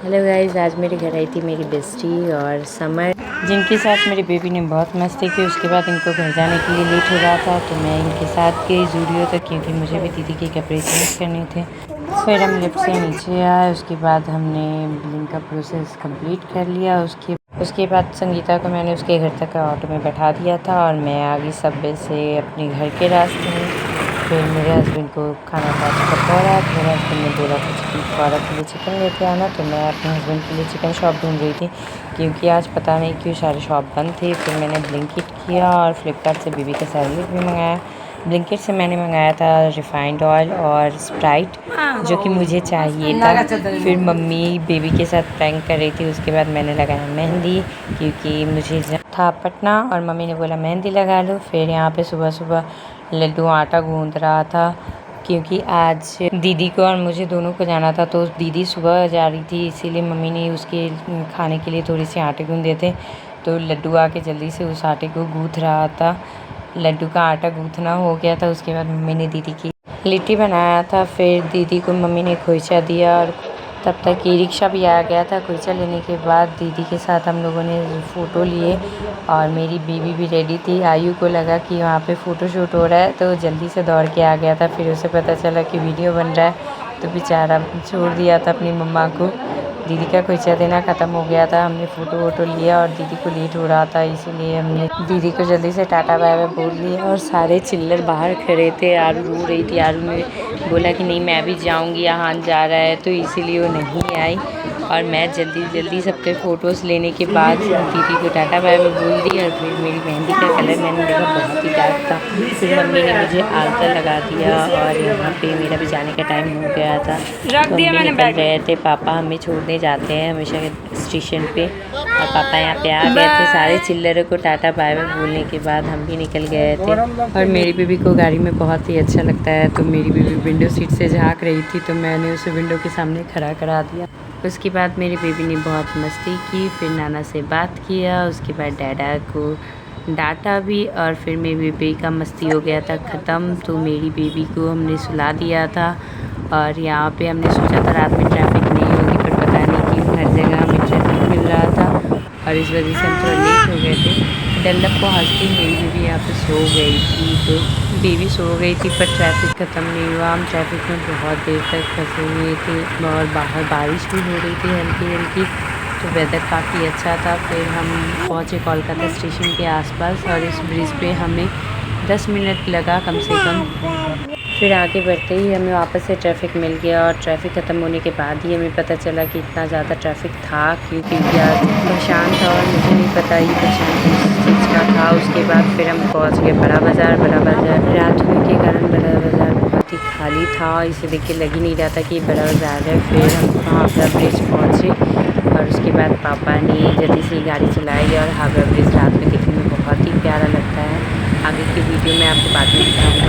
Hello guys, आज मेरे घर आई थी मेरी बेस्टी और समर, जिनके साथ मेरी बेबी ने बहुत मस्ती की। उसके बाद इनको घर जाने के लिए लेट हो रहा था तो मैं इनके साथ गई ज़ूडियो तक, क्योंकि मुझे भी दीदी के कपड़े चेंज करने थे। फिर हम लिफ्ट से नीचे आए। उसके बाद हमने बिलिंग का प्रोसेस कंप्लीट कर लिया। उसके बाद संगीता को मैंने उसके घर तक ऑटो में बैठा दिया था और मैं आ गई सबवे से अपने घर के रास्ते में। फिर मेरे हस्बैंड को खाना खा चुका पड़ा। मेरे हस्बैंड ने बोला था चिकन पकौड़ा के लिए चिकन लेके आना, तो मैं अपने हस्बैंड के लिए चिकन शॉप ढूंढ रही थी, क्योंकि आज पता नहीं क्यों सारे शॉप बंद थे। फिर मैंने ब्लिंकिट किया और फ्लिपकार्ट से बेबी का सैंडविच भी मंगाया। ब्लिंकिट से मैंने मंगाया था रिफ़ाइंड ऑयल और स्प्राइट, जो कि मुझे चाहिए था। फिर मम्मी बेबी के साथ प्रैंक कर रही थी। उसके बाद मैंने लगाया मेहंदी, क्योंकि मुझे था पटना और मम्मी ने बोला मेहंदी लगा लो। फिर यहाँ पे सुबह सुबह लड्डू आटा गूंद रहा था, क्योंकि आज दीदी को और मुझे दोनों को जाना था। तो दीदी सुबह जा रही थी, इसीलिए मम्मी ने उसके खाने के लिए थोड़ी सी आटे गूंदे थे। तो लड्डू आके जल्दी से उस आटे को गूँथ रहा था। लड्डू का आटा गूँथना हो गया था। उसके बाद मम्मी ने दीदी की लिट्टी बनाया था। फिर दीदी को मम्मी ने खोइचा दिया और तब तक ई रिक्शा भी आ गया था। खोइचा लेने के बाद दीदी के साथ हम लोगों ने फ़ोटो लिए और मेरी बीवी भी रेडी थी। आयु को लगा कि वहाँ पे फ़ोटो शूट हो रहा है, तो जल्दी से दौड़ के आ गया था। फिर उसे पता चला कि वीडियो बन रहा है, तो बेचारा छोड़ दिया था अपनी मम्मा को। दीदी का खोइचा देना ख़त्म हो गया था। हमने फ़ोटो वोटो लिया और दीदी को लेट हो रहा था, इसीलिए हमने दीदी को जल्दी से टाटा बाय बाय बोल दिया। और सारे चिल्लर बाहर खड़े थे। आरू रो रही थी। आरू ने बोला कि नहीं मैं भी जाऊंगी, यहाँ जा रहा है, तो इसीलिए वो नहीं आई। और मैं जल्दी सबके फ़ोटोज़ लेने के बाद दीदी को टाटा बाय बाय बोल दी। और फिर मेरी मेहंदी का कलर मैंने देखा बहुत ही डार्क था। फिर मम्मी ने मुझे आलता लगा दिया और यहाँ पे मेरा भी जाने का टाइम हो गया था। तो हम भी निकल रहे थे। पापा हमें छोड़ने जाते हैं हमेशा स्टेशन पे, और पापा यहाँ पे आ गए थे। सारे चिल्लरों को टाटा बाय बाय बोलने के बाद हम भी निकल गए थे। और मेरी बेबी को गाड़ी में बहुत ही अच्छा लगता है, तो मेरी बेबी विंडो सीट से झाँक रही थी, तो मैंने उसे विंडो के सामने खड़ा करा दिया। उसके बाद मेरी बेबी ने बहुत मस्ती की। फिर नाना से बात किया। उसके बाद डैडा को डांटा भी। और फिर मेरी बेबी का मस्ती हो गया था ख़त्म, तो मेरी बेबी को हमने सुला दिया था। और यहाँ पे हमने सोचा था रात में ट्रैफिक नहीं होगी, पर पता नहीं क्यों हर जगह हमें ट्रैफिक मिल रहा था, और इस वजह से हम थोड़ा लेट हो गए थे। डल्लप को हंसती मेरी बेबी यहाँ पे सो गई थी, तो बेबी सो गई थी, पर ट्रैफिक ख़त्म नहीं हुआ। हम ट्रैफिक में बहुत देर तक फंसे हुए थे और बाहर बारिश भी हो रही थी हल्की हल्की, तो वेदर काफ़ी अच्छा था। फिर हम पहुँचे कोलकाता स्टेशन के आसपास, और इस ब्रिज पे हमें 10 मिनट लगा कम से कम। फिर आगे बढ़ते ही हमें वापस से ट्रैफिक मिल गया, और ट्रैफिक ख़त्म होने के बाद ही हमें पता चला कि इतना ज़्यादा ट्रैफिक था, क्योंकि आज परेशान था और मुझे नहीं पता ये परेशान किस चीज़ का था। उसके बाद फिर हम पहुंच गए बड़ा बाज़ार। रात होने के कारण बड़ा बाज़ार बहुत ही खाली था, इसे देख के लग ही नहीं रहा था कि बड़ा बाज़ार है। फिर हम हावड़ा ब्रिज पहुँचे, और उसके बाद पापा ने जल्दी से गाड़ी चलाई, और हावड़ा ब्रिज रात में देखने में बहुत ही प्यारा लगता है। आगे की वीडियो में आपको बाद में दिखाऊँगी।